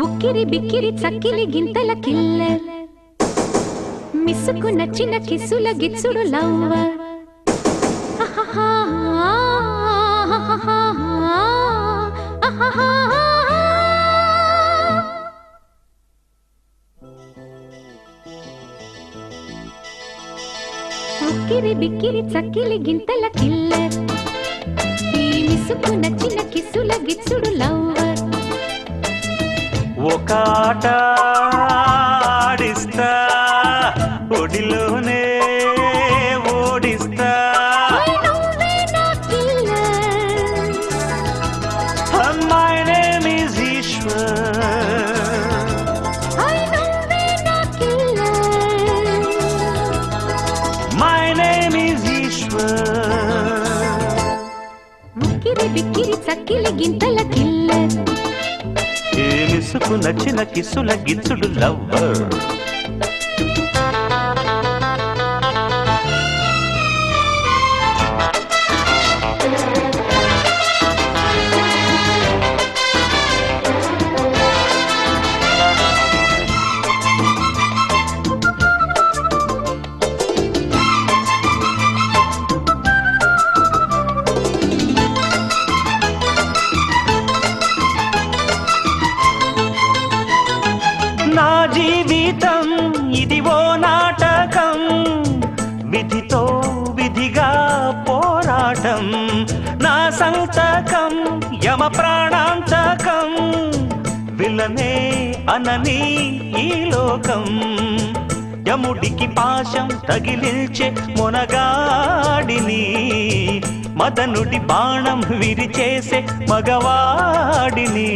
ఉక్కిరి బిక్కిరి చక్కిలి గింతల కిల్లర్ మిస్సుకు నచ్చిన కిస్సుల గిచ్చుడు లవ్వర్ ఉక్కిరి బిక్కిరి చక్కిలి గింతల కిల్లర్ ఈ మిస్సుకు నచ్చిన కిస్సుల గిచ్చుడు లవ్వర్ ఒక ఆట ఆడిస్తా ఒడిలోనే ఓడిస్తా my name is Eshwar my name is Eshwar ఉక్కిరి బిక్కిరి చక్కిలి గింతల కిల్లర్ ఏ మిస్సుకు నచ్చిన కిస్సుల గిచ్చుడు లవ్వర్ నా జీవితం ఇదివో నాటకం విధితో విధిగా పోరాటం నా సంతకం యమ ప్రాణాంతకం విలనే అనని ఈ లోకం యముడికి పాశం తగిలించే మొనగాడిని మదనుడి బాణం విరిచేసే మగవాడిని